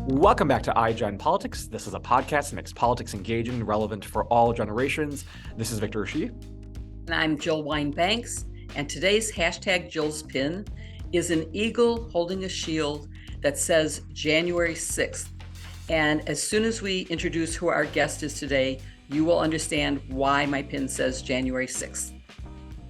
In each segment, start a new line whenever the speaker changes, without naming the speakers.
Welcome back to iGen Politics. This is a podcast that makes politics engaging and relevant for all generations. This is Victor Shi.
And I'm Jill Wine-Banks, and today's hashtag Jill's pin is an eagle holding a shield that says January 6th. And as soon as we introduce who our guest is today, you will understand why my pin says January 6th.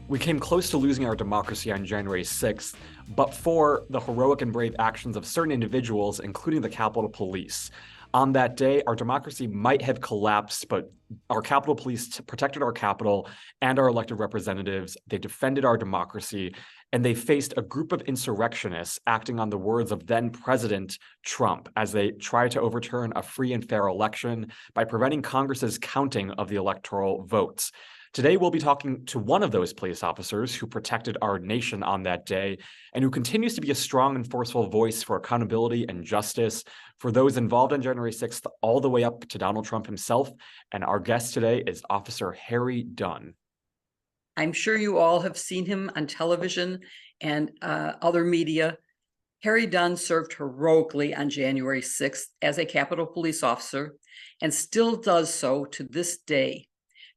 We came close to losing our democracy on January 6th, but for the heroic and brave actions of certain individuals, including the Capitol Police. On that day, our democracy might have collapsed, but our Capitol Police protected our Capitol and our elected representatives. They defended our democracy, and they faced a group of insurrectionists acting on the words of then President Trump as they tried to overturn a free and fair election by preventing Congress's counting of the electoral votes. Today, we'll be talking to one of those police officers who protected our nation on that day and who continues to be a strong and forceful voice for accountability and justice for those involved on January 6th, all the way up to Donald Trump himself. And our guest today is Officer Harry Dunn.
I'm sure you all have seen him on television and other media. Harry Dunn served heroically on January 6th as a Capitol Police officer and still does so to this day.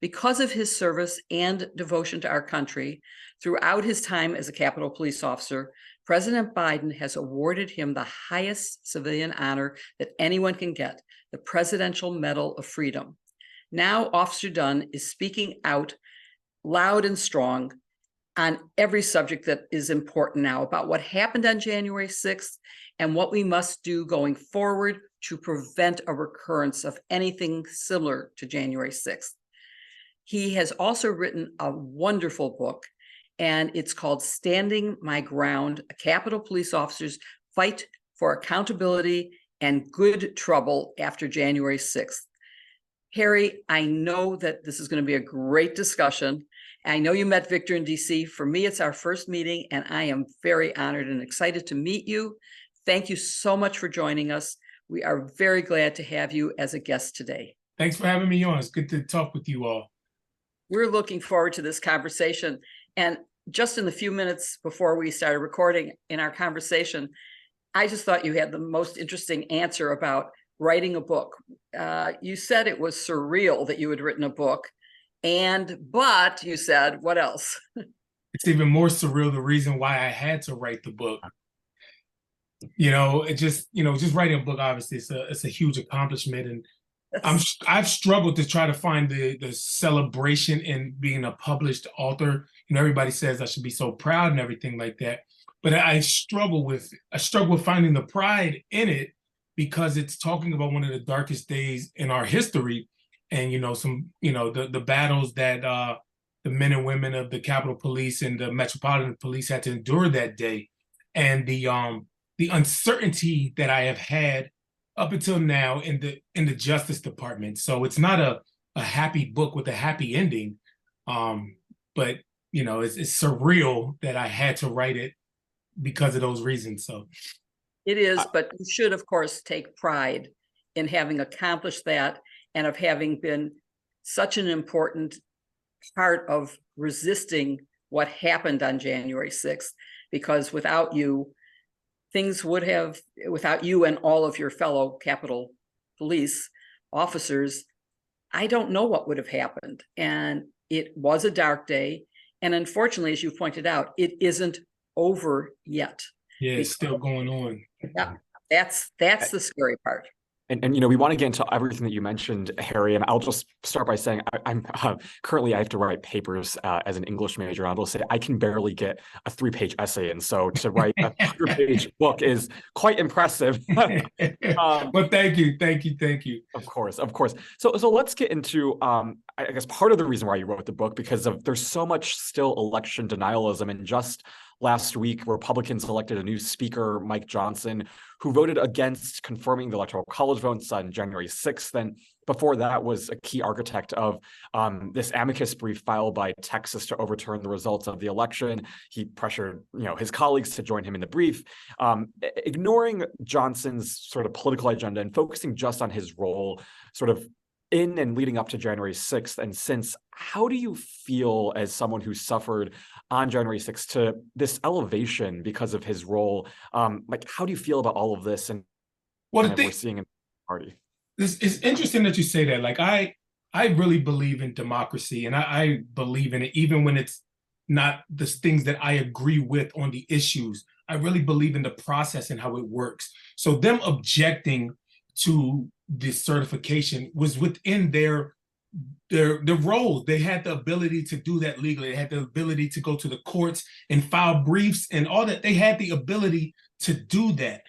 Because of his service and devotion to our country, throughout his time as a Capitol Police officer, President Biden has awarded him the highest civilian honor that anyone can get, the Presidential Medal of Freedom. Now, Officer Dunn is speaking out loud and strong on every subject that is important now about what happened on January 6th and what we must do going forward to prevent a recurrence of anything similar to January 6th. He has also written a wonderful book, and it's called Standing My Ground, a Capitol Police Officer's Fight for Accountability and Good Trouble After January 6th. Harry, I know that this is going to be a great discussion. I know you met Victor in DC. For me, it's our first meeting, and I am very honored and excited to meet you. Thank you so much for joining us. We are very glad to have you as a guest today.
Thanks for having me on. It's good to talk with you all.
We're looking forward to this conversation. And just in the few minutes before we started recording in our conversation, I just thought you had the most interesting answer about writing a book. You said it was surreal that you had written a book, but you said, what else?
It's even more surreal, the reason why I had to write the book. Just writing a book, obviously, it's a huge accomplishment. And I've struggled to try to find the celebration in being a published author. Everybody says I should be so proud and everything like that, but I struggle with finding the pride in it because it's talking about one of the darkest days in our history, and the battles that the men and women of the Capitol Police and the Metropolitan Police had to endure that day, and the uncertainty that I have had up until now in the Justice Department. So it's not a happy book with a happy ending, but it's surreal that I had to write it because of those reasons. So
it is, but you should, of course, take pride in having accomplished that and of having been such an important part of resisting what happened on January 6th, because without you and all of your fellow Capitol Police officers, I don't know what would have happened. And it was a dark day. And unfortunately, as you pointed out, it isn't over yet.
Yeah, it's still going on.
Yeah, that's the scary part.
And we want to get into everything that you mentioned, Harry, and I'll just start by saying I'm currently I have to write papers as an English major, and I'll say I can barely get a 3-page essay, and so to write a 100-page book is quite impressive.
Well, thank you.
Of course. So let's get into I guess part of the reason why you wrote the book, because there's so much still election denialism, and just last week, Republicans elected a new speaker, Mike Johnson, who voted against confirming the Electoral College votes on January 6th. And before that was a key architect of this amicus brief filed by Texas to overturn the results of the election. He pressured his colleagues to join him in the brief, ignoring Johnson's sort of political agenda and focusing just on his role sort of in and leading up to January 6th and since. How do you feel as someone who suffered on January 6th to this elevation because of his role? How do you feel about all of this? And
Well,
kind of we're seeing in the party.
it's interesting that you say that. Like I really believe in democracy, and I believe in it even when it's not the things that I agree with on the issues. I really believe in the process and how it works. So them objecting to this certification was within their role. They had the ability to do that legally. They had the ability to go to the courts and file briefs and all that. They had the ability to do that.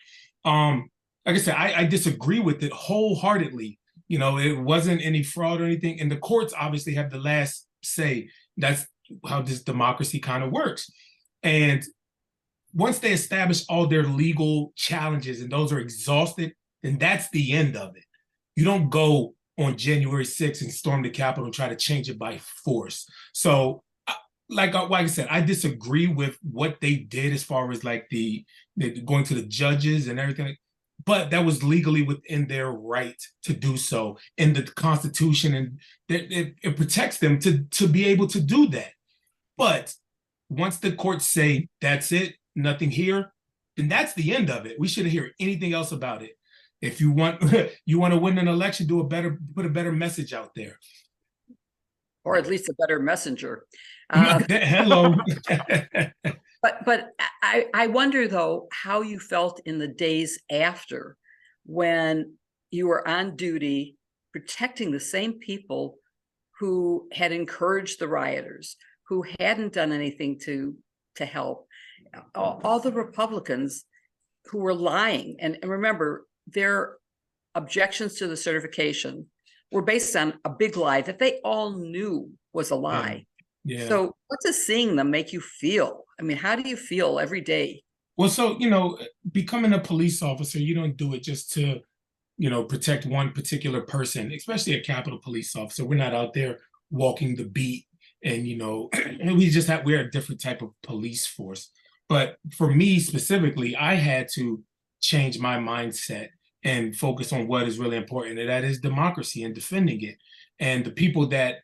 Like I said, I disagree with it wholeheartedly. You know, it wasn't any fraud or anything. And the courts obviously have the last say. That's how this democracy kind of works. And once they establish all their legal challenges and those are exhausted, then that's the end of it. You don't go on January 6th and storm the Capitol and try to change it by force. So, like I said, I disagree with what they did as far as like the going to the judges and everything. But that was legally within their right to do so in the Constitution, and it protects them to be able to do that. But once the courts say that's it, nothing here, then that's the end of it. We shouldn't hear anything else about it. If you want you want to win an election, put a better message out there,
or at least a better messenger.
Hello.
But I wonder, though, how you felt in the days after when you were on duty protecting the same people who had encouraged the rioters, who hadn't done anything to help, all the Republicans who were lying. And remember, their objections to the certification were based on a big lie that they all knew was a lie.
Yeah.
So what does seeing them make you feel? I mean, how do you feel every day?
Well, so, becoming a police officer, you don't do it just to, protect one particular person, especially a Capitol Police officer. We're not out there walking the beat and, we're a different type of police force. But for me specifically, I had to change my mindset and focus on what is really important, and that is democracy and defending it. And the people that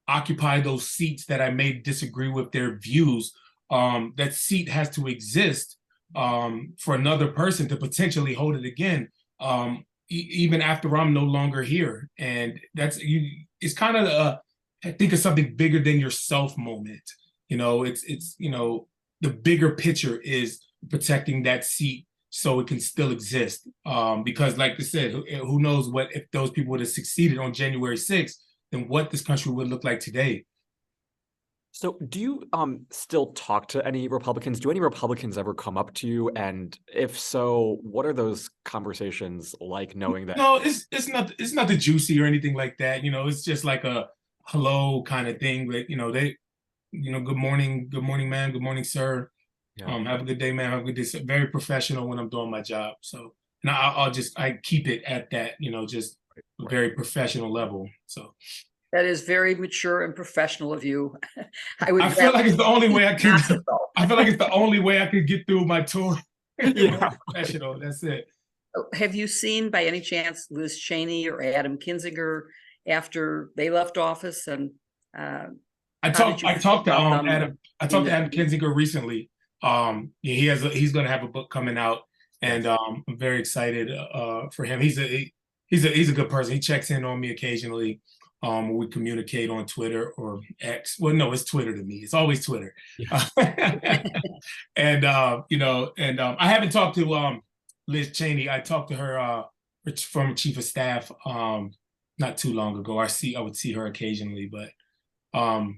occupy those seats that I may disagree with their views, that seat has to exist for another person to potentially hold it again, even after I'm no longer here. And it's kind of I think it's something bigger than yourself moment. It's the bigger picture is protecting that seat so it can still exist. Because like I said, who knows what if those people would have succeeded on January 6th, then what this country would look like today.
So do you still talk to any Republicans? Do any Republicans ever come up to you? And if so, what are those conversations like, knowing that?
No, it's nothing juicy or anything like that. It's just like a hello kind of thing. But good morning, man, good morning, sir. Yeah. Have a good day, man. Have a good day. Very professional when I'm doing my job. So, and I keep it at that, just a very professional level. So
that is very mature and professional of you.
I feel like it's the only way I can. I feel like it's the only way I could get through my tour. Yeah. Professional. That's it.
Have you seen, by any chance, Liz Cheney or Adam Kinzinger after they left office? And
I talked to Adam Kinzinger recently. He's going to have a book coming out, and I'm very excited for him. He's a good person. He checks in on me occasionally. We communicate on Twitter or X. Well, no, it's Twitter to me. It's always Twitter. Yeah. And I haven't talked to Liz Cheney. I talked to her former chief of staff not too long ago. I would see her occasionally, but no,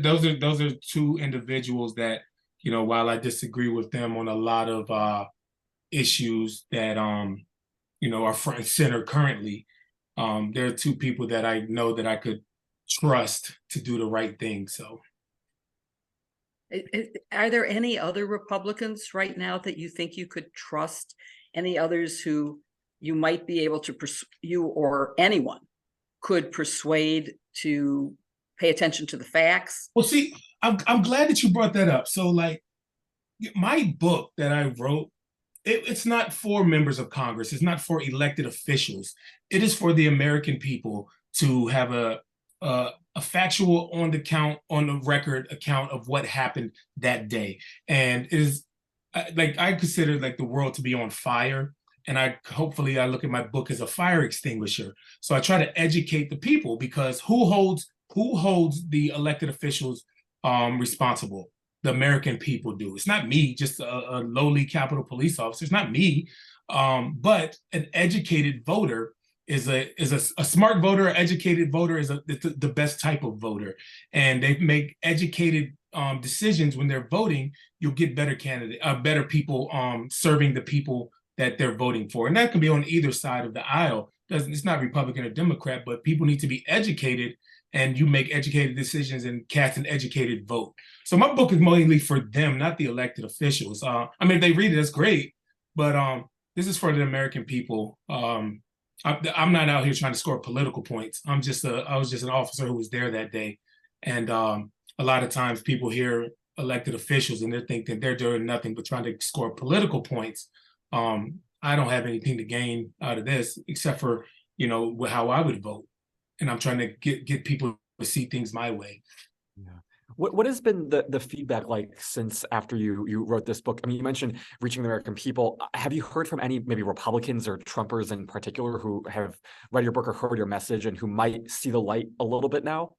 those are two individuals that, while I disagree with them on a lot of issues that are front and center currently, there are two people that I know that I could trust to do the right thing. So,
are there any other Republicans right now that you think you could trust? Any others who you might be able to you or anyone could persuade to pay attention to the facts?
Well, see, I'm glad that you brought that up. So, like, my book that I wrote, it's not for members of Congress. It's not for elected officials. It is for the American people to have a factual on the record account of what happened that day. And it is like, I consider like the world to be on fire. and hopefully I look at my book as a fire extinguisher. So I try to educate the people, because who holds the elected officials responsible? The American people do. It's not me, just a lowly Capitol Police officer. It's not me, but an educated voter is a smart voter. Educated voter is the best type of voter, and they make educated decisions when they're voting. You'll get better people serving the people that they're voting for, and that can be on either side of the aisle. It's not Republican or Democrat, but people need to be educated, and you make educated decisions and cast an educated vote. So my book is mainly for them, not the elected officials. I mean, if they read it, that's great, but this is for the American people. I'm not out here trying to score political points. I was just an officer who was there that day, and a lot of times people hear elected officials and they think that they're doing nothing but trying to score political points. I don't have anything to gain out of this except for, how I would vote. And I'm trying to get people to see things my way.
Yeah. What has been the feedback like since after you wrote this book? I mean, you mentioned reaching the American people. Have you heard from any maybe Republicans or Trumpers in particular who have read your book or heard your message and who might see the light a little bit now?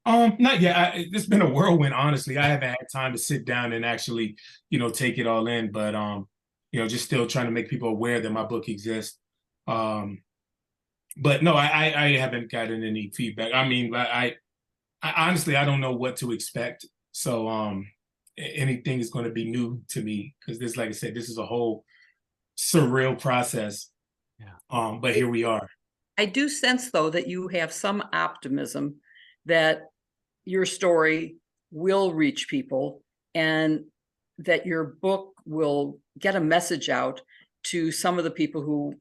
Not yet. It's been a whirlwind, honestly. I haven't had time to sit down and actually, take it all in. But just still trying to make people aware that my book exists. But no, I haven't gotten any feedback. I mean, I honestly, I don't know what to expect. So anything is going to be new to me, because this, like I said, this is a whole surreal process. Yeah. But here we are.
I do sense, though, that you have some optimism that your story will reach people and that your book will get a message out to some of the people who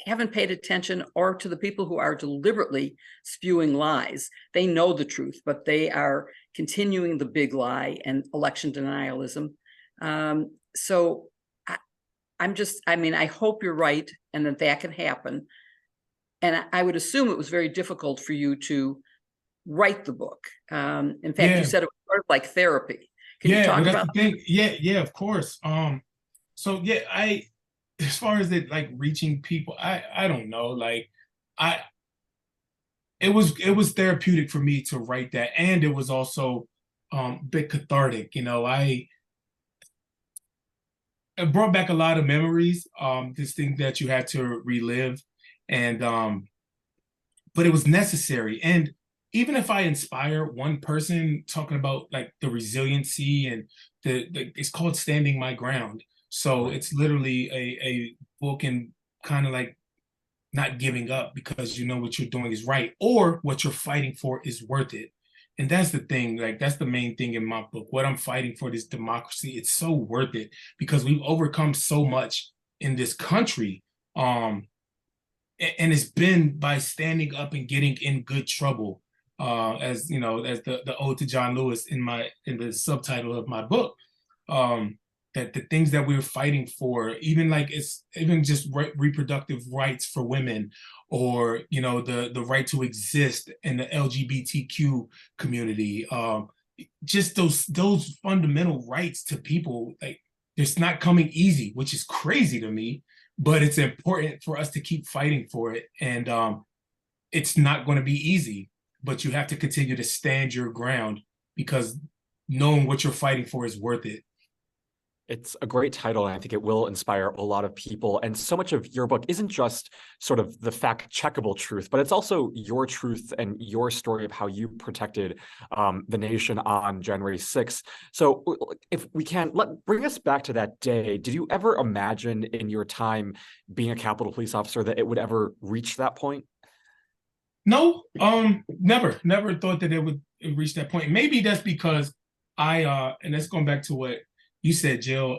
haven't paid attention, or to the people who are deliberately spewing lies. They know the truth, but they are continuing the big lie and election denialism. So I hope you're right and that can happen. And I would assume it was very difficult for you to write the book. In fact, you said it was sort of like therapy. Can you talk about that?
Yeah, of course. So yeah, as far as it like reaching people, I don't know. Like it was therapeutic for me to write that, and it was also a bit cathartic. It brought back a lot of memories. This thing that you had to relive, and but it was necessary. And even if I inspire one person talking about like the resiliency and it's called Standing My Ground. So it's literally a book and kind of like not giving up because you know what you're doing is right, or what you're fighting for is worth it. And that's the thing, like that's the main thing in my book. What I'm fighting for, this democracy, it's so worth it because we've overcome so much in this country. And it's been by standing up and getting in good trouble. As the ode to John Lewis in the subtitle of my book. That the things that we're fighting for, even just reproductive rights for women, or the right to exist in the LGBTQ community, just those fundamental rights to people, like it's not coming easy, which is crazy to me, but it's important for us to keep fighting for it. And it's not going to be easy, but you have to continue to stand your ground because knowing what you're fighting for is worth it.
It's a great title, and I think it will inspire a lot of people. And so much of your book isn't just sort of the fact-checkable truth, but it's also your truth and your story of how you protected the nation on January 6th. So if we can, bring us back to that day. Did you ever imagine in your time being a Capitol Police officer that it would ever reach that point?
No, never thought that it would reach that point. Maybe that's because and that's going back to what you said, Jill,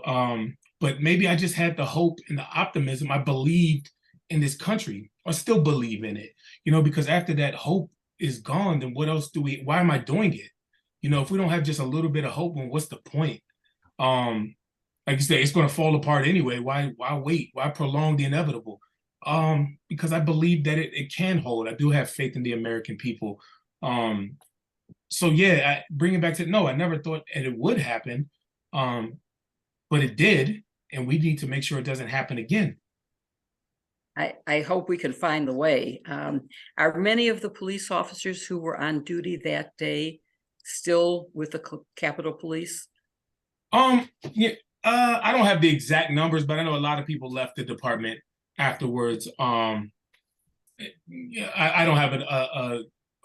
but maybe I just had the hope and the optimism. I believed in this country. I still believe in it, because after that hope is gone, then what else why am I doing it? If we don't have just a little bit of hope, then what's the point? Like you said, it's going to fall apart anyway. Why wait? Why prolong the inevitable? Because I believe that it can hold. I do have faith in the American people. So yeah, bring it back to, no, I never thought that it would happen. But it did, and we need to make sure it doesn't happen again.
I hope we can find the way. Are many of the police officers who were on duty that day still with the Capitol Police?
Yeah, I don't have the exact numbers, but I know a lot of people left the department afterwards. Yeah, I don't have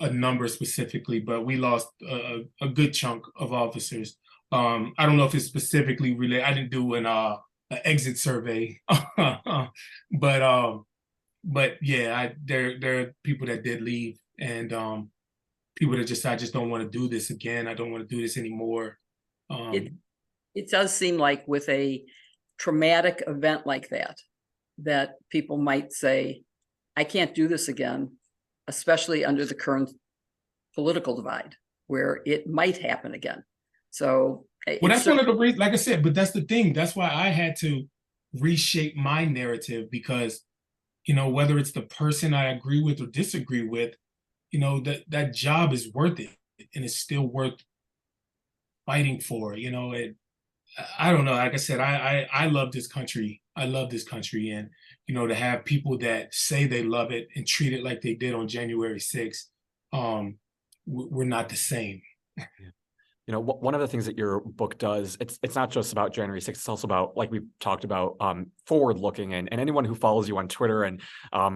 a number specifically, but we lost a good chunk of officers. I don't know if it's specifically related. I didn't do an exit survey, but yeah, there are people that did leave, and people that I just don't want to do this again. I don't want to do this anymore.
It does seem like with a traumatic event like that people might say, I can't do this again, especially under the current political divide where it might happen again. So
well, that's one of the reasons, like I said, but that's the thing. That's why I had to reshape my narrative, because, whether it's the person I agree with or disagree with, that job is worth it, and it's still worth fighting for. I don't know. Like I said, I love this country. I love this country, and to have people that say they love it and treat it like they did on January 6th, we're not the same.
One of the things that your book does, it's not just about January 6th, it's also about, like we've talked about, forward looking, and anyone who follows you on Twitter and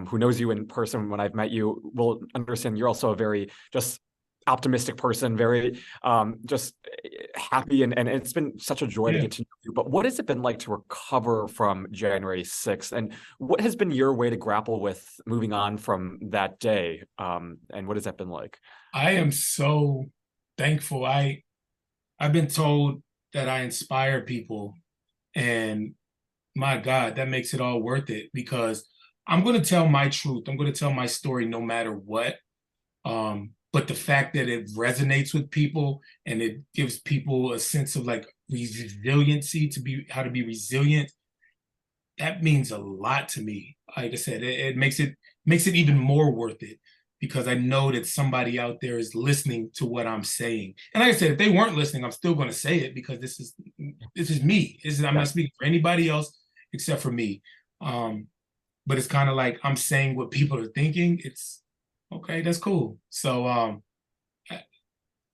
who knows you in person when I've met you will understand you're also a very just optimistic person, very just happy, and it's been such a joy to get to know you. But what has it been like to recover from January 6th, and what has been your way to grapple with moving on from that day, and what has that been like?
I am so thankful. I've been told that I inspire people, and my God, that makes it all worth it, because I'm going to tell my truth. I'm going to tell my story no matter what. But the fact that it resonates with people and it gives people a sense of like resiliency, how to be resilient, that means a lot to me. Like I said, it makes it even more worth it, because I know that somebody out there is listening to what I'm saying. And like I said, if they weren't listening, I'm still going to say it, because this is me. I'm not speaking for anybody else except for me. But it's kind of like I'm saying what people are thinking. It's okay, that's cool. So,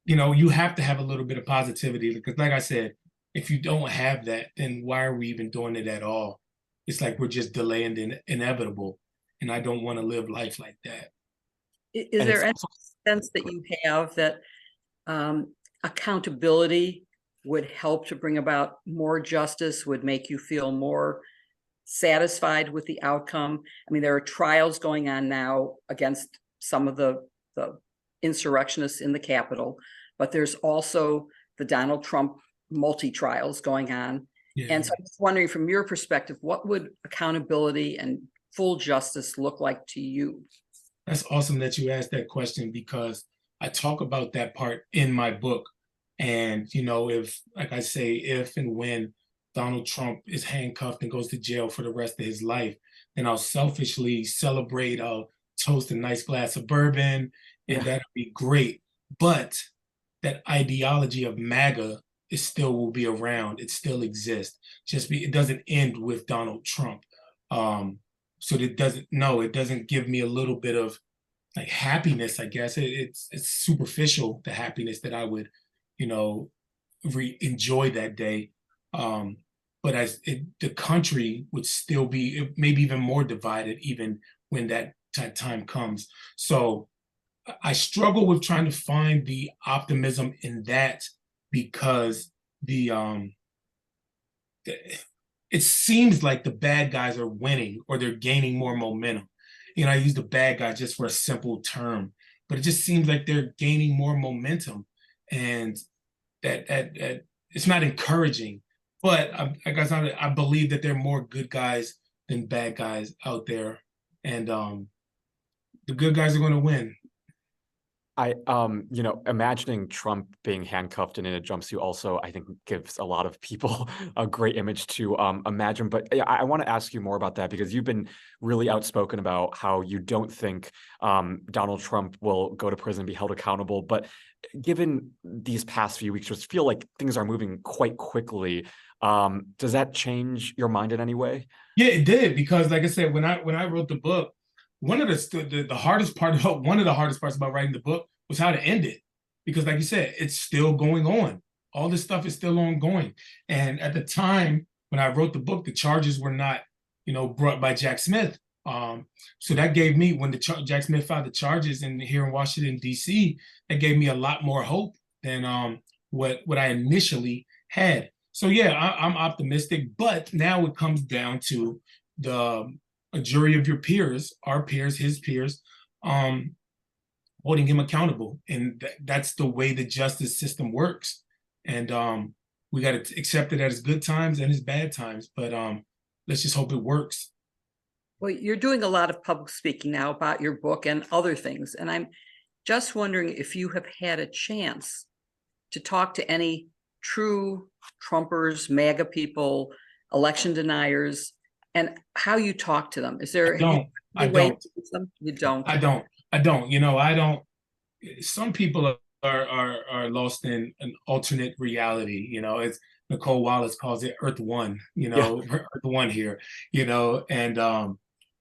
you have to have a little bit of positivity, because like I said, if you don't have that, then why are we even doing it at all? It's like we're just delaying the inevitable, and I don't want to live life like that.
Is there any sense that you have that accountability would help to bring about more justice, would make you feel more satisfied with the outcome? I mean, there are trials going on now against some of the insurrectionists in the Capitol, but there's also the Donald Trump multi-trials going on. Yeah. And so I'm just wondering, from your perspective, what would accountability and full justice look like to you?
That's awesome that you asked that question, because I talk about that part in my book. And, if, like I say, if and when Donald Trump is handcuffed and goes to jail for the rest of his life, then I'll selfishly celebrate, I'll toast a nice glass of bourbon, and that'll be great. But that ideology of MAGA will be around. It still exists. It doesn't end with Donald Trump. So it doesn't give me a little bit of like happiness, I guess. It's superficial, the happiness that I would, enjoy that day. But the country would still be maybe even more divided, even when that time comes. So I struggle with trying to find the optimism in that, because it seems like the bad guys are winning, or they're gaining more momentum. I use the bad guys just for a simple term, but it just seems like they're gaining more momentum, and that it's not encouraging. But I believe that there are more good guys than bad guys out there, and the good guys are going to win.
Imagining Trump being handcuffed and in a jumpsuit also, I think, gives a lot of people a great image to imagine. But I want to ask you more about that, because you've been really outspoken about how you don't think Donald Trump will go to prison and be held accountable. But given these past few weeks, just feel like things are moving quite quickly, Does that change your mind in any way?
Yeah, it did, because like I said, when I wrote the book, one of the hardest part about one of the hardest parts about writing the book was how to end it. Because like you said, it's still going on. All this stuff is still ongoing. And at the time when I wrote the book, the charges were not, brought by Jack Smith. So that gave me, when Jack Smith filed the charges here in Washington, D.C., that gave me a lot more hope than what I initially had. So yeah, I'm optimistic, but now it comes down to a jury of your peers, our peers, his peers, holding him accountable, and that's the way the justice system works. And we got to accept it as good times and as bad times, but let's just hope it works.
Well, you're doing a lot of public speaking now about your book and other things, and I'm just wondering if you have had a chance to talk to any true Trumpers, MAGA people, election deniers, and how you talk to them. Is there
I
way
don't.
to do them? You don't.
I don't. I don't. Some people are lost in an alternate reality. It's Nicole Wallace calls it Earth One. Earth One here. And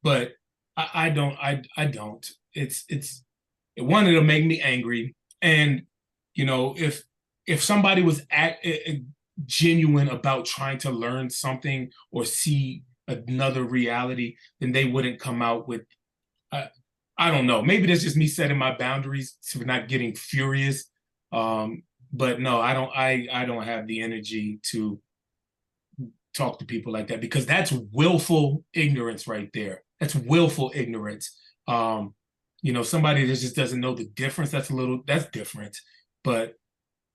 but I don't. I don't. It's one, it'll make me angry, and if somebody was genuine about trying to learn something or see another reality, then they wouldn't come out with, I don't know, maybe that's just me setting my boundaries to not getting furious. But no, I don't have the energy to talk to people like that, because that's willful ignorance right there. That's willful ignorance. Somebody that just doesn't know the difference, that's different. But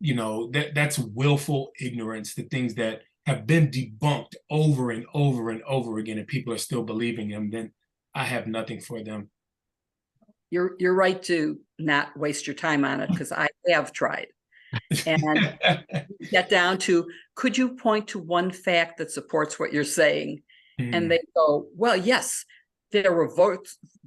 that's willful ignorance, the things that have been debunked over and over and over again, and people are still believing them, then I have nothing for them.
You're right to not waste your time on it, because I have tried. And get down to, could you point to one fact that supports what you're saying? And they go, well, yes, there were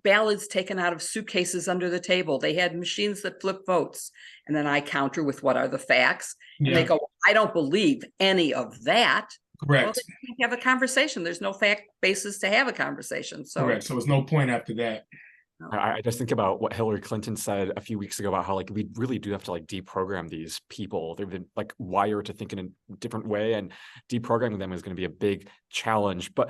ballots taken out of suitcases under the table. They had machines that flip votes. And then I counter with, what are the facts? And they go, I don't believe any of that.
Correct.
Well, they can't have a conversation. There's no fact basis to have a conversation. So
correct. So there's no point after that.
I just think about what Hillary Clinton said a few weeks ago about how we really do have to deprogram these people. They've been wired to think in a different way, and deprogramming them is going to be a big challenge. But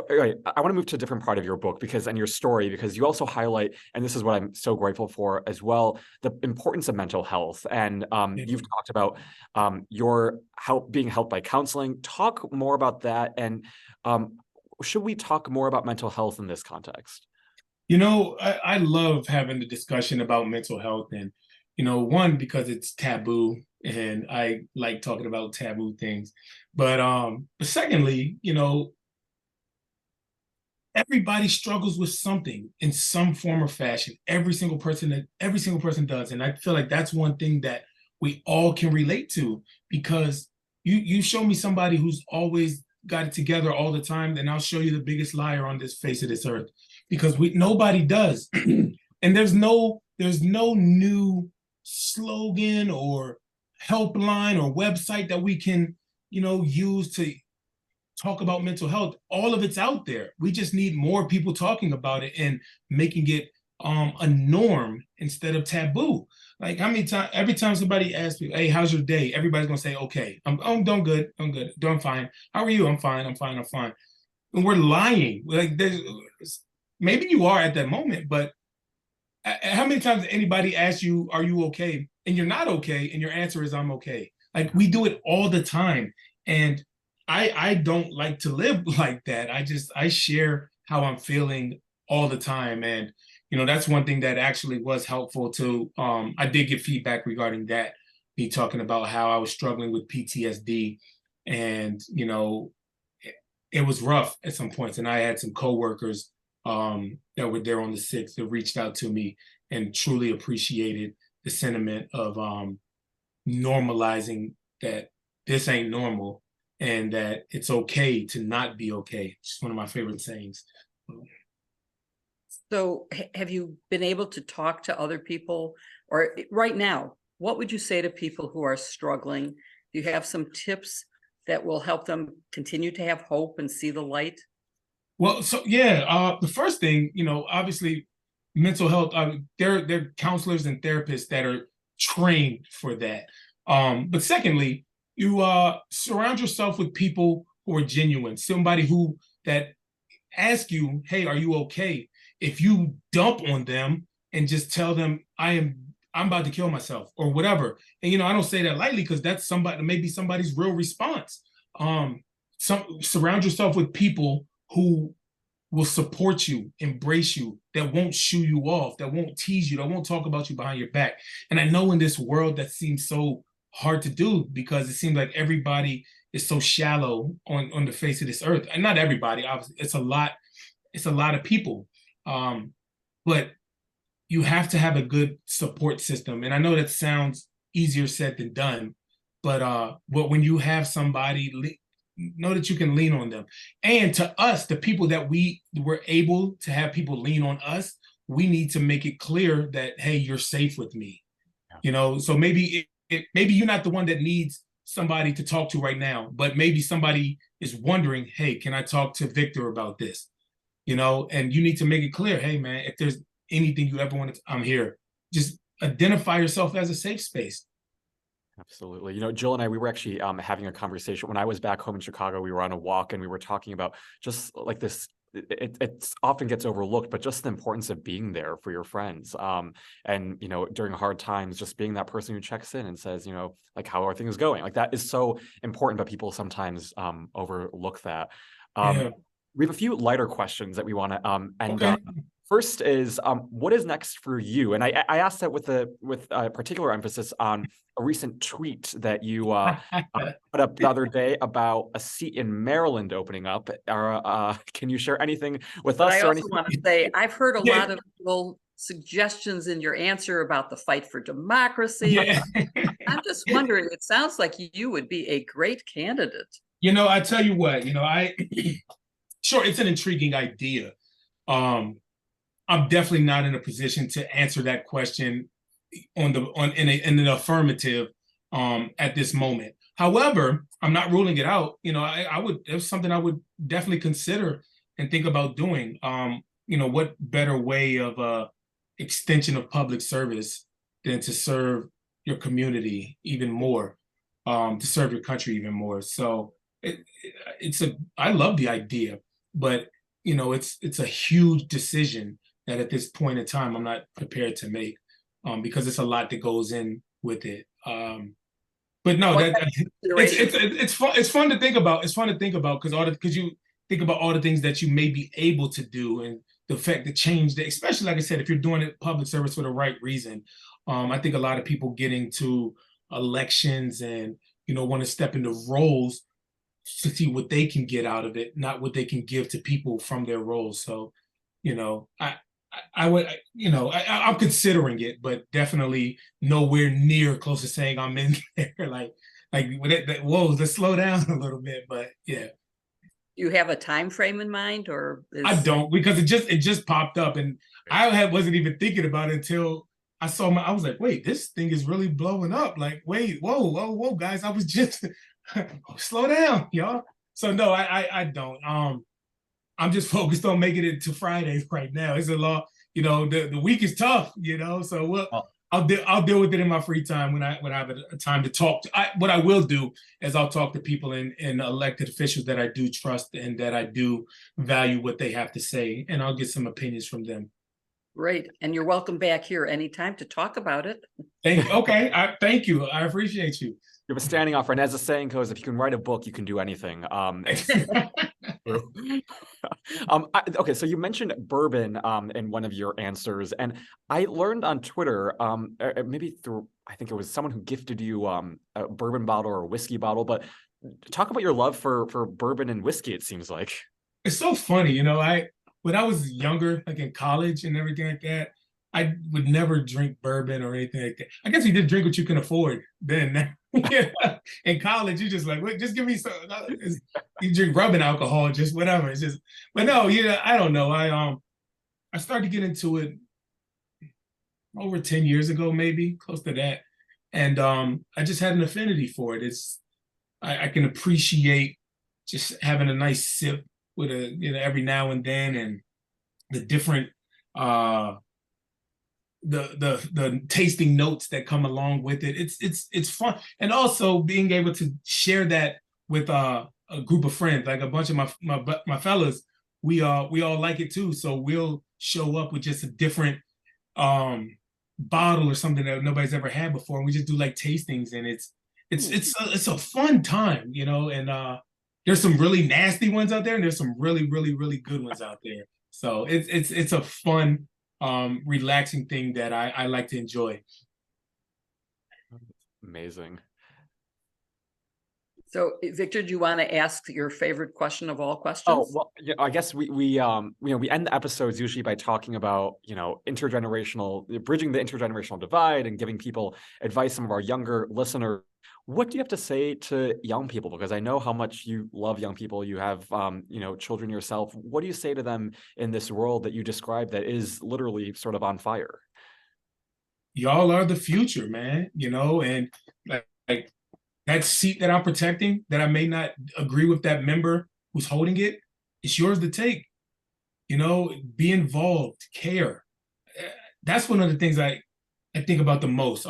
right, I want to move to a different part of your book and your story, because you also highlight, and this is what I'm so grateful for as well, the importance of mental health. And you've talked about your being helped by counseling. Talk more about that, and should we talk more about mental health in this context?
I love having the discussion about mental health, and, one, because it's taboo and I like talking about taboo things. But secondly, everybody struggles with something in some form or fashion. Every single person does. And I feel like that's one thing that we all can relate to, because you show me somebody who's always got it together all the time, then I'll show you the biggest liar on this face of this earth. Because nobody does. And there's no new slogan or helpline or website that we can, use to talk about mental health. All of it's out there. We just need more people talking about it and making it a norm instead of taboo. Like, how many times, every time somebody asks me, hey, how's your day? Everybody's gonna say, okay, I'm doing good. I'm good. Doing fine. How are you? I'm fine. And we're lying. Maybe you are at that moment, but how many times anybody asks you, are you okay? And you're not okay, and your answer is, I'm okay. We do it all the time. And I don't like to live like that. I share how I'm feeling all the time. And, that's one thing that actually was helpful to, I did get feedback regarding that, me talking about how I was struggling with PTSD. And, it was rough at some points. And I had some coworkers that were there on the 6th that reached out to me and truly appreciated the sentiment of normalizing that this ain't normal and that it's okay to not be okay. It's one of my favorite sayings.
So have you been able to talk to other people, or right now, what would you say to people who are struggling? Do you have some tips that will help them continue to have hope and see the light?
Well, so yeah, the first thing, obviously mental health, there are counselors and therapists that are trained for that. But secondly, you surround yourself with people who are genuine, somebody that ask you, hey, are you okay? If you dump on them and just tell them I'm about to kill myself or whatever. And I don't say that lightly because that's maybe somebody's real response. Surround yourself with people who will support you, embrace you, that won't shoo you off, that won't tease you, that won't talk about you behind your back. And I know in this world that seems so hard to do because it seems like everybody is so shallow on the face of this earth. And not everybody, obviously, it's a lot of people. But you have to have a good support system. And I know that sounds easier said than done, but when you have somebody, know that you can lean on them. And to us, the people that we were able to have people lean on us, we need to make it clear that, hey, you're safe with me. Yeah. So maybe maybe you're not the one that needs somebody to talk to right now, but maybe somebody is wondering, hey, can I talk to Victor about this? And you need to make it clear, hey, man, if there's anything you ever want to, I'm here. Just identify yourself as a safe space.
Absolutely. Jill and I, we were actually having a conversation when I was back home in Chicago. We were on a walk and we were talking about just like this. It often gets overlooked, but just the importance of being there for your friends. And during hard times, just being that person who checks in and says, like, how are things going? Like that is so important, but people sometimes overlook that.
Yeah.
We have a few lighter questions that we want to end
okay.
First is, what is next for you? And I asked that with a particular emphasis on a recent tweet that you put up the other day about a seat in Maryland opening up. Can you share anything with us?
I also want to say, I've heard a lot of little suggestions in your answer about the fight for democracy.
Yeah.
I'm just wondering, it sounds like you would be a great candidate.
I tell you what, sure, it's an intriguing idea. I'm definitely not in a position to answer that question in an affirmative at this moment. However, I'm not ruling it out. It's something I would definitely consider and think about doing. What better way of extension of public service than to serve your community even more, to serve your country even more. So I love the idea, but it's a huge decision that at this point in time I'm not prepared to make, because it's a lot that goes in with it. But no, it's fun. It's fun to think about. It's fun to think about because you think about all the things that you may be able to do and the fact that change that, especially like I said, if you're doing it public service for the right reason. I think a lot of people get into elections and want to step into roles to see what they can get out of it, not what they can give to people from their roles. So, I would, I'm considering it, but definitely nowhere near close to saying I'm in there. Whoa, let's slow down a little bit. But yeah.
Do you have a time frame in mind, or
I don't, because it just popped up, and I wasn't even thinking about it until I saw I was like, wait, this thing is really blowing up. Like, wait, whoa, guys, I was just slow down, y'all. So no, I don't. I'm just focused on making it to Friday right now. It's a lot, the week is tough, so I'll deal with it in my free time when I have a time to talk. What I will do is I'll talk to people and elected officials that I do trust and that I do value what they have to say, and I'll get some opinions from them.
Great. And you're welcome back here anytime to talk about it.
Thank you. I appreciate you.
You have a standing offer, and as the saying goes, if you can write a book, you can do anything. Okay, so you mentioned bourbon in one of your answers, and I learned on Twitter, maybe through, I think it was someone who gifted you a bourbon bottle or a whiskey bottle, but talk about your love for bourbon and whiskey, it seems like.
It's so funny, when I was younger, like in college and everything like that, I would never drink bourbon or anything like that. I guess you did drink what you can afford then. In college, you just like, wait, just give me some. You drink rubbing alcohol, just whatever. It's just, but no, I don't know. I started to get into it over 10 years ago, maybe close to that, and I just had an affinity for it. I can appreciate just having a nice sip with every now and then, and the different the tasting notes that come along with it. It's fun, and also being able to share that with a group of friends, like a bunch of my fellas. We all like it too, so we'll show up with just a different bottle or something that nobody's ever had before, and we just do like tastings, and it's a fun time, and there's some really nasty ones out there, and there's some really good ones out there. So it's a fun, relaxing thing that I like to enjoy.
Amazing.
So, Victor, do you want to ask your favorite question of all questions?
Oh, well, yeah, I guess we end the episodes usually by talking about, bridging the intergenerational divide and giving people advice. Some of our younger listeners, what do you have to say to young people? Because I know how much you love young people. You have, children yourself. What do you say to them in this world that you described that is literally sort of on fire?
Y'all are the future, man, and like that seat that I'm protecting, that I may not agree with that member who's holding it, it's yours to take. Be involved, care. That's one of the things I think about the most.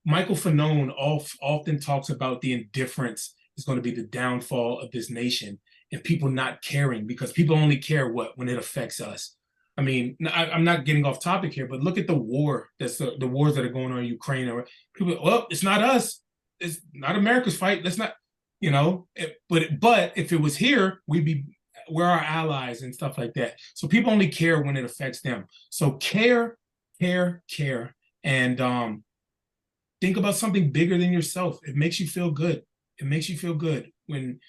Michael Fanone often talks about the indifference is going to be the downfall of this nation, and people not caring, because people only care when it affects us. I mean, I'm not getting off topic here, but look at the war. That's the wars that are going on in Ukraine. Or people, well, it's not us. It's not America's fight. Let's not, but if it was here, we're our allies and stuff like that. So people only care when it affects them. So care, and think about something bigger than yourself. It makes you feel good. It makes you feel good when,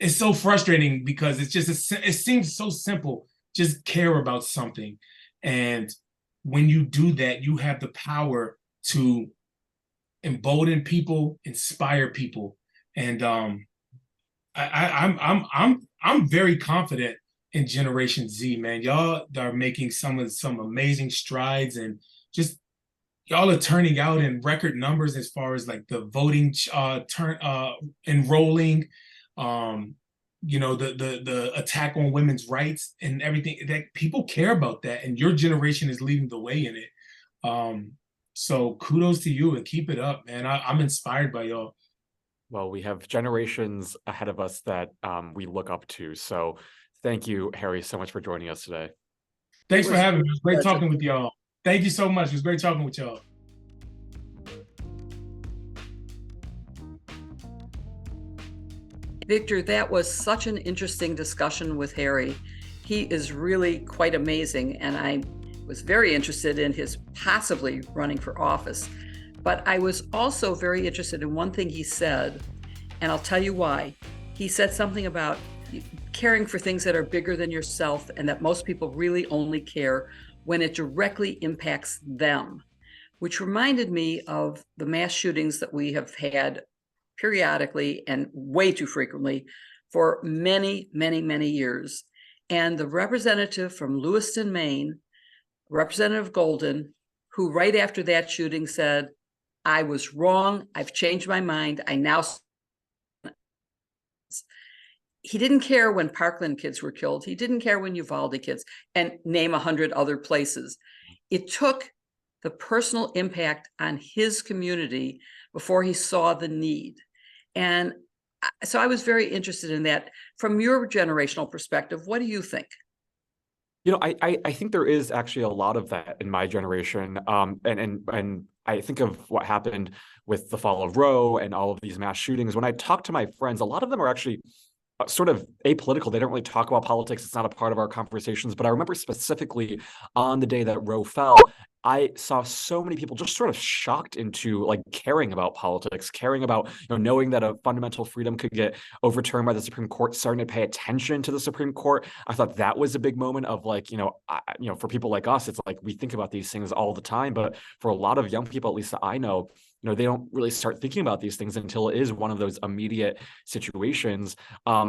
it's so frustrating because it seems so simple. Just care about something. And when you do that, you have the power to embolden people, inspire people. And I'm very confident in Generation Z, man. Y'all are making some amazing strides, and just y'all are turning out in record numbers as far as like the voting enrolling, the attack on women's rights and everything. That people care about that, and your generation is leading the way in it. So kudos to you, and keep it up, man. I'm inspired by y'all.
Well, we have generations ahead of us that we look up to. So thank you, Harry, so much for joining us today.
Thanks for having me. It was great talking with y'all. Thank you so much. It was great talking with y'all.
Victor, that was such an interesting discussion with Harry. He is really quite amazing, and I was very interested in his possibly running for office. But I was also very interested in one thing he said, and I'll tell you why. He said something about caring for things that are bigger than yourself, and that most people really only care when it directly impacts them, which reminded me of the mass shootings that we have had periodically and way too frequently for many years. And the representative from Lewiston, Maine, Representative Golden, who right after that shooting said, "I was wrong. I've changed my mind. I now..." He didn't care when Parkland kids were killed. He didn't care when Uvalde kids, and name 100 other places. It took the personal impact on his community before he saw the need. And so I was very interested in that. From your generational perspective, what do you think?
I think there is actually a lot of that in my generation. And I think of what happened with the fall of Roe and all of these mass shootings. When I talk to my friends, a lot of them are actually sort of apolitical. They don't really talk about politics. It's not a part of our conversations. But I remember specifically on the day that Roe fell, I saw so many people just sort of shocked into like caring about politics, caring about, knowing that a fundamental freedom could get overturned by the Supreme Court, starting to pay attention to the Supreme Court. I thought that was a big moment of like, for people like us, it's like we think about these things all the time. But for a lot of young people, at least that I know, they don't really start thinking about these things until it is one of those immediate situations.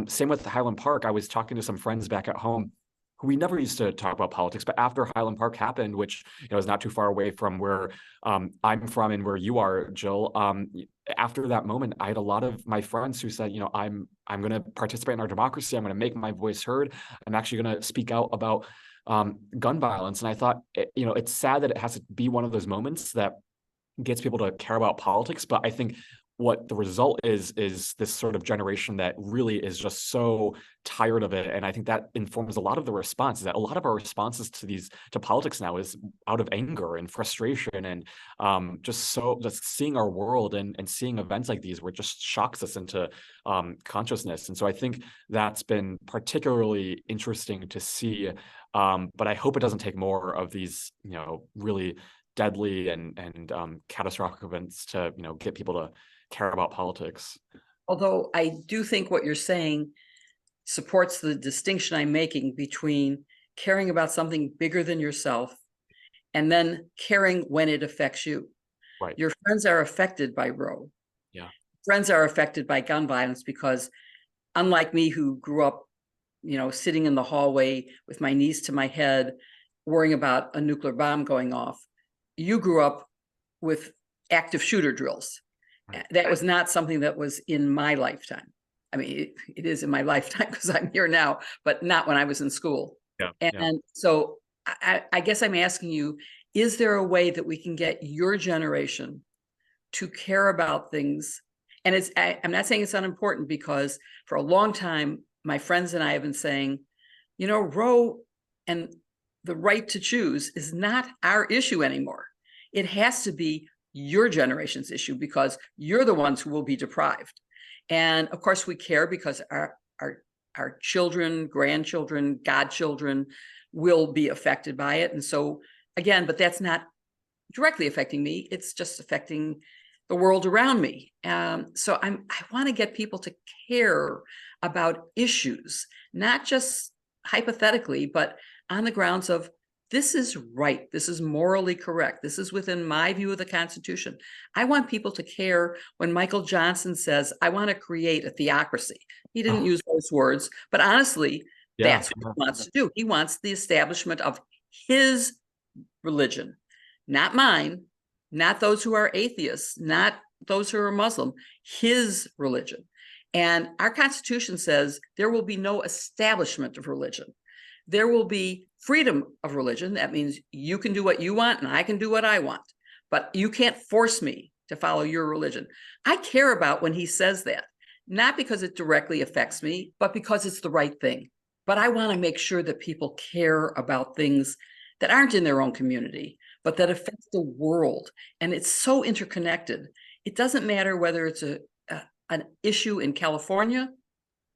Same with Highland Park. I was talking to some friends back at home who we never used to talk about politics, but after Highland Park happened, which is not too far away from where I'm from and where you are, Jill, after that moment, I had a lot of my friends who said, I'm going to participate in our democracy. I'm going to make my voice heard. I'm actually going to speak out about gun violence. And I thought, it's sad that it has to be one of those moments that gets people to care about politics, but I think what the result is this sort of generation that really is just so tired of it. And I think that informs a lot of the responses. That a lot of our responses to politics now is out of anger and frustration and just seeing our world and seeing events like these where it just shocks us into consciousness. And so I think that's been particularly interesting to see. But I hope it doesn't take more of these, really deadly and catastrophic events to, get people to care about politics.
Although I do think what you're saying supports the distinction I'm making between caring about something bigger than yourself and then caring when it affects you.
Right.
Your friends are affected by Roe.
Yeah.
Friends are affected by gun violence because unlike me, who grew up, sitting in the hallway with my knees to my head, worrying about a nuclear bomb going off, you grew up with active shooter drills. That was not something that was in my lifetime. I mean, it is in my lifetime because I'm here now, but not when I was in school.
Yeah.
And so I guess I'm asking you, is there a way that we can get your generation to care about things? And I'm not saying it's unimportant, because for a long time, my friends and I have been saying, Roe and the right to choose is not our issue anymore. It has to be your generation's issue because you're the ones who will be deprived. And of course we care because our children, grandchildren, godchildren will be affected by it. And so again, but that's not directly affecting me. It's just affecting the world around me. So I want to get people to care about issues, not just hypothetically, but on the grounds of this is right. This is morally correct. This is within my view of the Constitution. I want people to care when Michael Johnson says, I want to create a theocracy. He didn't use those words, but honestly, that's what he wants to do. He wants the establishment of his religion, not mine, not those who are atheists, not those who are Muslim, his religion. And our Constitution says there will be no establishment of religion. There will be freedom of religion. That means you can do what you want and I can do what I want, but you can't force me to follow your religion. I care about when he says that, not because it directly affects me, but because it's the right thing. But I want to make sure that people care about things that aren't in their own community, but that affect the world. And it's so interconnected. It doesn't matter whether it's an issue in California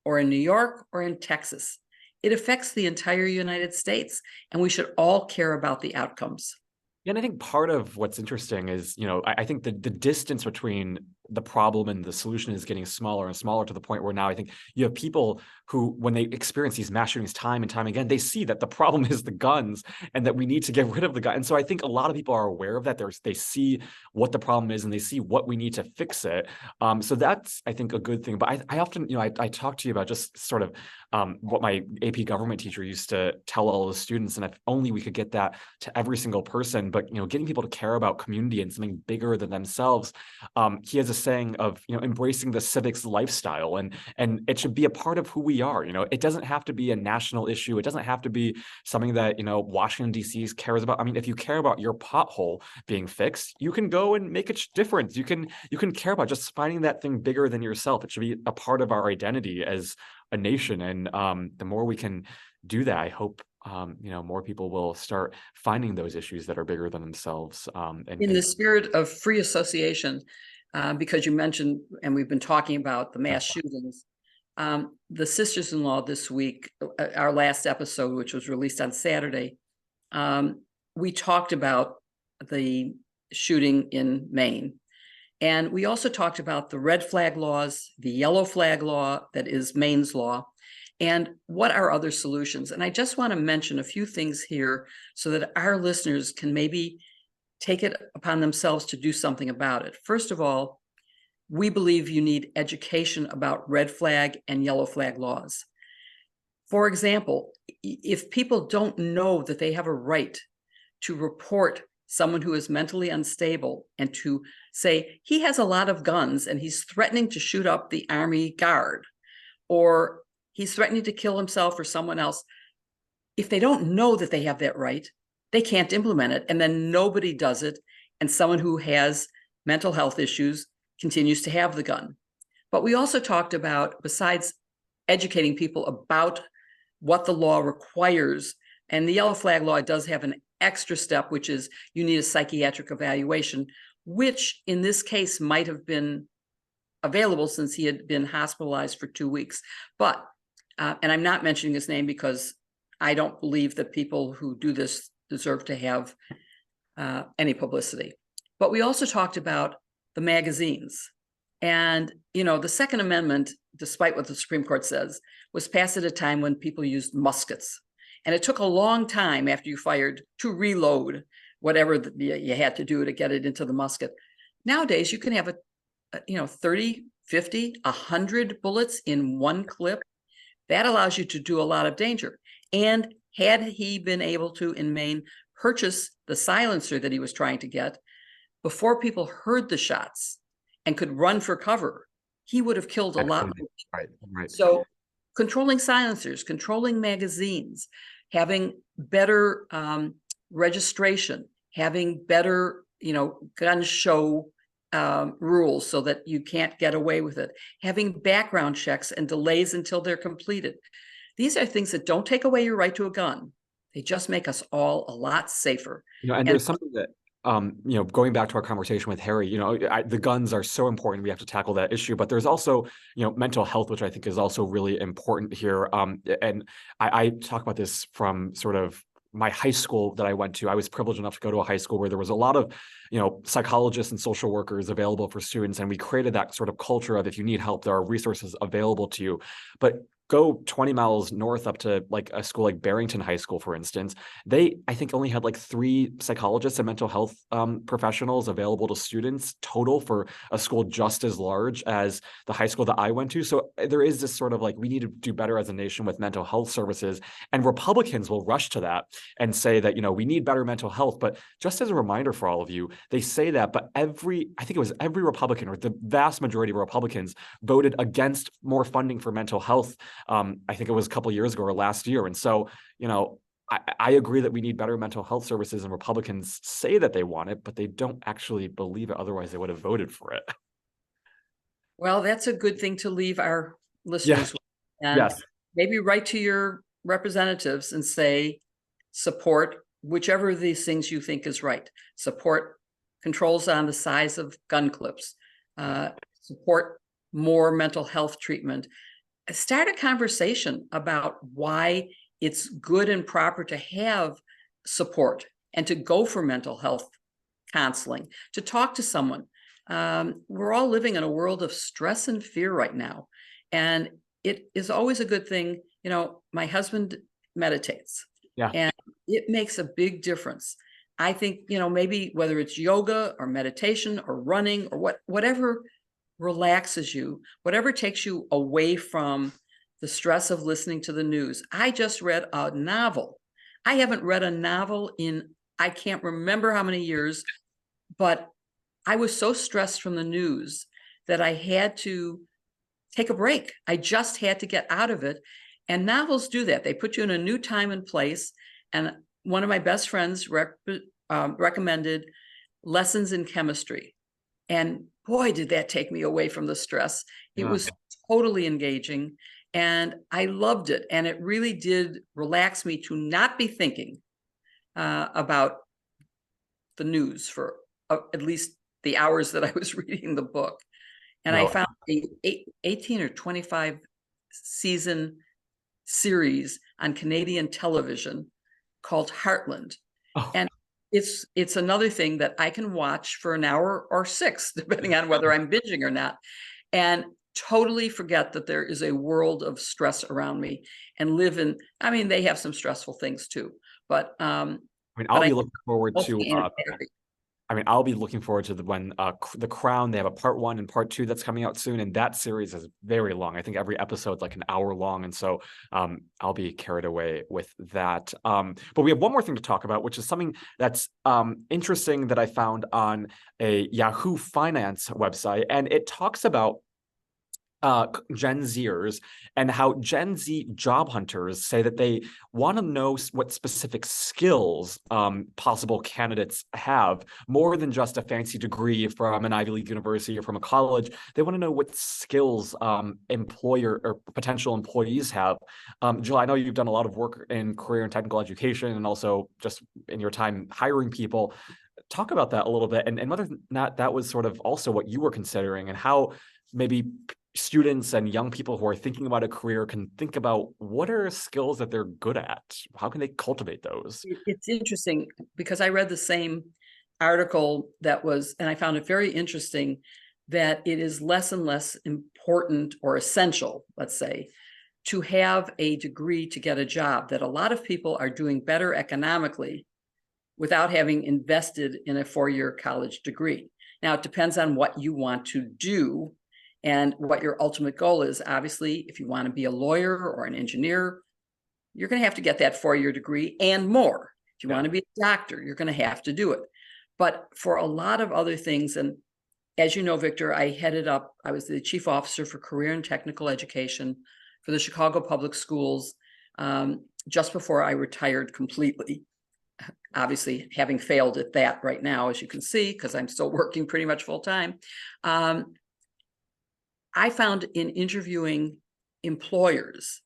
or in New York or in Texas. It affects the entire United States, and we should all care about the outcomes.
Yeah, and I think part of what's interesting is, I think the distance between the problem and the solution is getting smaller and smaller to the point where now I think you have people who, when they experience these mass shootings time and time again, they see that the problem is the guns and that we need to get rid of the gun. And so I think a lot of people are aware of that. They see what the problem is and they see what we need to fix it. So that's, I think, a good thing. But I often, I talk to you about just sort of what my AP government teacher used to tell all the students, and if only we could get that to every single person. But getting people to care about community and something bigger than themselves. He has a saying of embracing the civics lifestyle, and it should be a part of who we are. It doesn't have to be a national issue. It doesn't have to be something that Washington D.C. cares about. I mean, if you care about your pothole being fixed, you can go and make a difference. You can care about just finding that thing bigger than yourself. It should be a part of our identity as a nation, and the more we can do that, I hope more people will start finding those issues that are bigger than themselves.
In the spirit of free association, because you mentioned, and we've been talking about the mass shootings, the sisters-in-law this week, our last episode, which was released on Saturday, we talked about the shooting in Maine. And we also talked about the red flag laws, the yellow flag law, that is Maine's law, and what are other solutions. And I just want to mention a few things here so that our listeners can maybe take it upon themselves to do something about it. First of all, we believe you need education about red flag and yellow flag laws. For example, if people don't know that they have a right to report someone who is mentally unstable and to say he has a lot of guns and he's threatening to shoot up the Army Guard, or he's threatening to kill himself or someone else, if they don't know that they have that right, they can't implement it. And then nobody does it. And someone who has mental health issues continues to have the gun. But we also talked about, besides educating people about what the law requires, and the yellow flag law does have an extra step, which is you need a psychiatric evaluation, which in this case might have been available since he had been hospitalized for 2 weeks. But, and I'm not mentioning his name because I don't believe that people who do this deserve to have any publicity. But we also talked about the magazines. And, you know, the Second Amendment, despite what the Supreme Court says, was passed at a time when people used muskets. And it took a long time after you fired to reload whatever you had to do to get it into the musket. Nowadays, you can have 30, 50, 100 bullets in one clip. That allows you to do a lot of danger. And had he been able to, in Maine, purchase the silencer that he was trying to get, before people heard the shots and could run for cover, he would have killed a lot more.
Right.
So controlling silencers, controlling magazines, having better registration, having better, gun show rules so that you can't get away with it, having background checks and delays until they're completed. These are things that don't take away your right to a gun. They just make us all a lot safer.
And there's something that, going back to our conversation with Harry, the guns are so important. We have to tackle that issue, but there's also, mental health, which I think is also really important here. And I talk about this from sort of my high school that I went to. I was privileged enough to go to a high school where there was a lot of, psychologists and social workers available for students. And we created that sort of culture of, if you need help, there are resources available to you. But go 20 miles north up to like a school like Barrington High School, for instance, they, I think, only had like 3 psychologists and mental health professionals available to students total for a school just as large as the high school that I went to. So there is this sort of like, we need to do better as a nation with mental health services. And Republicans will rush to that and say that, we need better mental health. But just as a reminder for all of you, they say that, but I think it was every Republican, or the vast majority of Republicans, voted against more funding for mental health. I think it was a couple of years ago or last year. And so, I agree that we need better mental health services, and Republicans say that they want it, but they don't actually believe it. Otherwise, they would have voted for it.
Well, that's a good thing to leave our listeners with. And
Yes.
Maybe write to your representatives and say, support whichever of these things you think is right. Support controls on the size of gun clips. Support more mental health treatment. Start a conversation about why it's good and proper to have support and to go for mental health counseling, to talk to someone. We're all living in a world of stress and fear right now. And it is always a good thing. My husband meditates.
Yeah.
And it makes a big difference. I think, maybe whether it's yoga or meditation or running or whatever relaxes you, whatever takes you away from the stress of listening to the news. I just read a novel. I haven't read a novel in, I can't remember how many years, but I was so stressed from the news that I had to take a break. I just had to get out of it. And novels do that. They put you in a new time and place. And one of my best friends recommended Lessons in Chemistry. And boy, did that take me away from the stress. It was totally engaging, and I loved it. And it really did relax me to not be thinking about the news for at least the hours that I was reading the book. And I found a 18 or 25 season series on Canadian television called Heartland. And it's another thing that I can watch for an hour or 6, depending on whether I'm binging or not, and totally forget that there is a world of stress around me and live in, they have some stressful things too, but
I'll be looking forward to I mean, I'll be looking forward to when The Crown, they have a part 1 and part 2 that's coming out soon, and that series is very long. I think every episode's like an hour long, and so I'll be carried away with that. But we have one more thing to talk about, which is something that's interesting that I found on a Yahoo Finance website, and it talks about Gen Zers and how Gen Z job hunters say that they want to know what specific skills possible candidates have, more than just a fancy degree from an Ivy League university or from a college. They want to know what skills employer or potential employees have. Jill, I know you've done a lot of work in career and technical education and also just in your time hiring people. Talk about that a little bit, and whether or not that was sort of also what you were considering, and how maybe students and young people who are thinking about a career can think about what are skills that they're good at? How can they cultivate those?
It's interesting because I read the same article and I found it very interesting that it is less and less important or essential, let's say, to have a degree to get a job, that a lot of people are doing better economically without having invested in a 4-year college degree. Now, it depends on what you want to do and what your ultimate goal is. Obviously, if you want to be a lawyer or an engineer, you're going to have to get that 4-year degree and more. If you want to be a doctor, you're going to have to do it. But for a lot of other things, and as you know, Victor, I was the chief officer for career and technical education for the Chicago Public Schools just before I retired completely. Obviously, having failed at that right now, as you can see, because I'm still working pretty much full time. I found in interviewing employers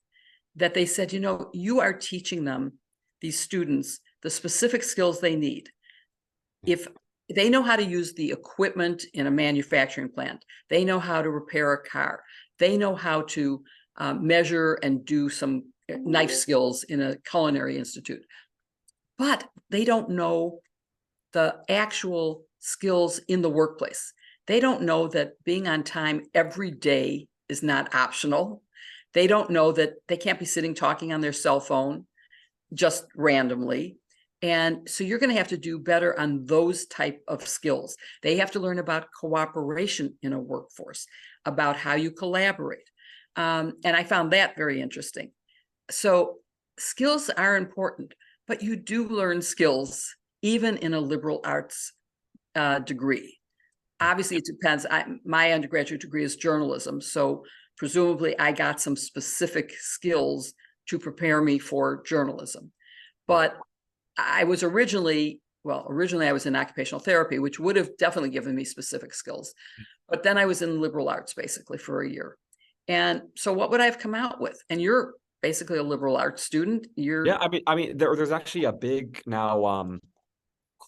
that they said, you are teaching them, these students, the specific skills they need. If they know how to use the equipment in a manufacturing plant, they know how to repair a car, they know how to measure and do some knife skills in a culinary institute, but they don't know the actual skills in the workplace. They don't know that being on time every day is not optional. They don't know that they can't be sitting talking on their cell phone just randomly. And so you're going to have to do better on those type of skills. They have to learn about cooperation in a workforce, about how you collaborate. And I found that very interesting. So skills are important, but you do learn skills even in a liberal arts degree. Obviously, it depends. My undergraduate degree is journalism, so presumably I got some specific skills to prepare me for journalism. But I was originally I was in occupational therapy, which would have definitely given me specific skills. But then I was in liberal arts basically for a year. And so what would I have come out with? And you're basically a liberal arts student.
I mean, there's actually a big now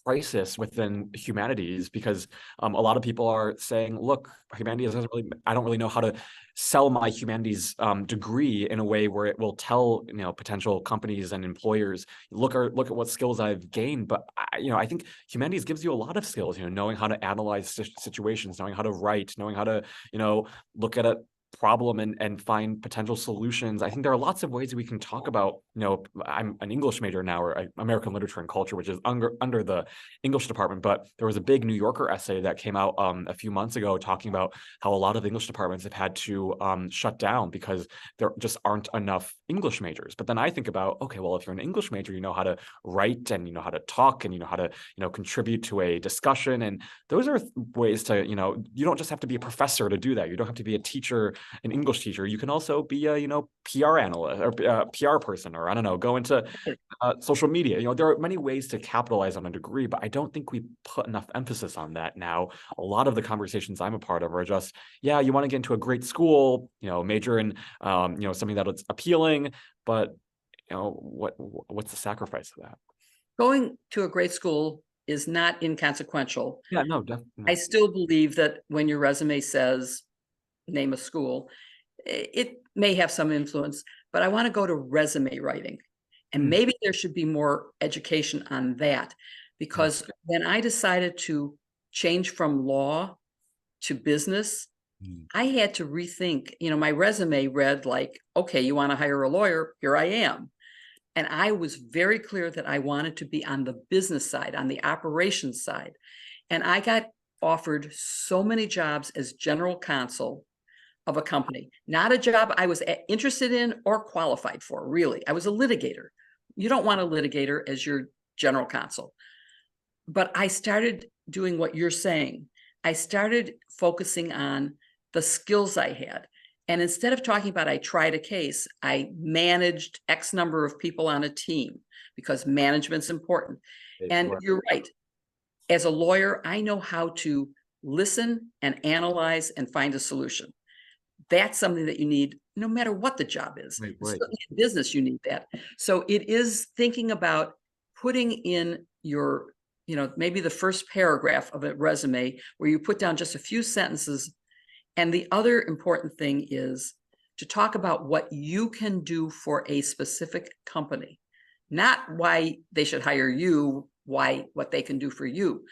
crisis within humanities, because a lot of people are saying, look, humanities I don't really know how to sell my humanities degree in a way where it will tell potential companies and employers, look at what skills I've gained. But I think humanities gives you a lot of skills, knowing how to analyze situations, knowing how to write, knowing how to look at a problem and find potential solutions. I think there are lots of ways we can talk about, I'm an English major now, or American literature and culture, which is under the English department. But there was a big New Yorker essay that came out a few months ago talking about how a lot of English departments have had to shut down because there just aren't enough English majors. But then I think about, okay, well, if you're an English major, you know how to write and you know how to talk and you know how to contribute to a discussion. And those are ways to, you don't just have to be a professor to do that. You don't have to be a teacher, an English teacher. You can also be a PR analyst or PR person, or I don't know, go into social media. There are many ways to capitalize on a degree, but I don't think we put enough emphasis on that now. A lot of the conversations I'm a part of are just, you want to get into a great school, major in something that's appealing, but what's the sacrifice of that?
Going to a great school is not inconsequential.
Yeah, no, definitely.
I still believe that when your resume says name a school, it may have some influence, but I want to go to resume writing. And maybe there should be more education on that, because when I decided to change from law to business, I had to rethink, my resume read like, okay, you want to hire a lawyer? Here I am. And I was very clear that I wanted to be on the business side, on the operations side. And I got offered so many jobs as general counsel of a company, not a job I was interested in or qualified for, really. I was a litigator. You don't want a litigator as your general counsel. But I started doing what you're saying. I started focusing on the skills I had. And instead of talking about I tried a case, I managed X number of people on a team, because management's important. And you're right. As a lawyer, I know how to listen and analyze and find a solution. That's something that you need no matter what the job is.
Right.
Certainly in business, you need that. So it is thinking about putting in your, maybe the first paragraph of a resume where you put down just a few sentences. And the other important thing is to talk about what you can do for a specific company, not why they should hire you, what they can do for you.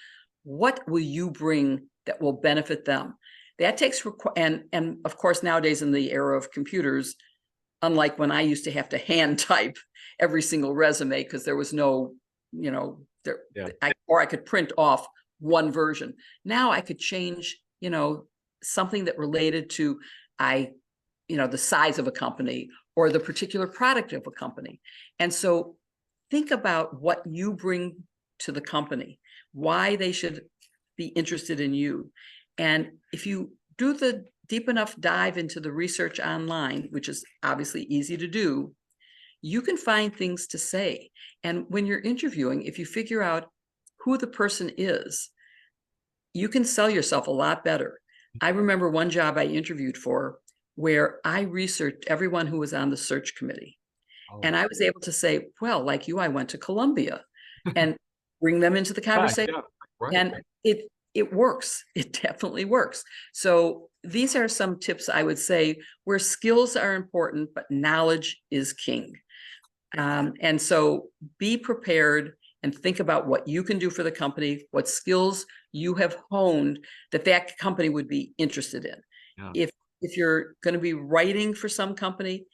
What will you bring that will benefit them? That takes, and of course, nowadays in the era of computers, unlike when I used to have to hand type every single resume because there was no, or I could print off one version. Now I could change, something that related to the size of a company or the particular product of a company. And so think about what you bring to the company, why they should be interested in you. And if you do the deep enough dive into the research online, which is obviously easy to do, you can find things to say. And when you're interviewing, if you figure out who the person is, you can sell yourself a lot better. I remember one job I interviewed for where I researched everyone who was on the search committee. Oh. And I was able to say, well, like you, I went to Columbia, and bring them into the conversation. Right. And it works. It definitely works. So these are some tips I would say where skills are important, but knowledge is king. And so be prepared and think about what you can do for the company, what skills you have honed that company would be interested in. Yeah. If you're going to be writing for some company,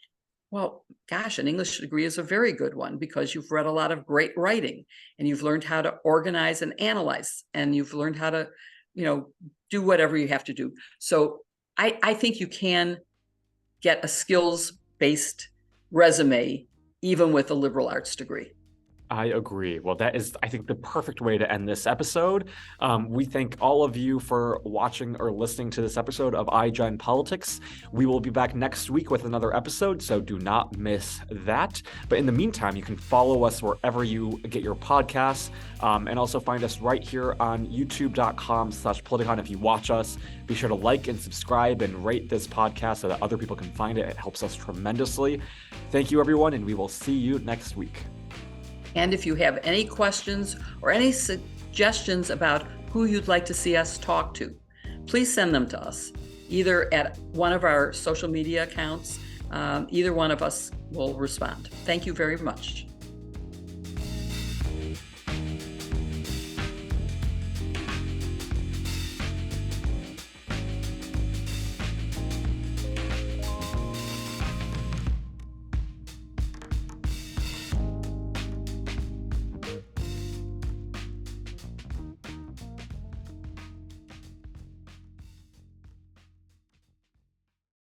well, gosh, an English degree is a very good one because you've read a lot of great writing and you've learned how to organize and analyze, and you've learned how to, do whatever you have to do. So I think you can get a skills-based resume even with a liberal arts degree.
I agree. Well, that is, I think, the perfect way to end this episode. We thank all of you for watching or listening to this episode of iGen Politics. We will be back next week with another episode, so do not miss that. But in the meantime, you can follow us wherever you get your podcasts, and also find us right here on youtube.com/Politicon. If you watch us, be sure to like and subscribe and rate this podcast so that other people can find it. It helps us tremendously. Thank you, everyone, and we will see you next week.
And if you have any questions or any suggestions about who you'd like to see us talk to, please send them to us, either at one of our social media accounts. Either one of us will respond. Thank you very much.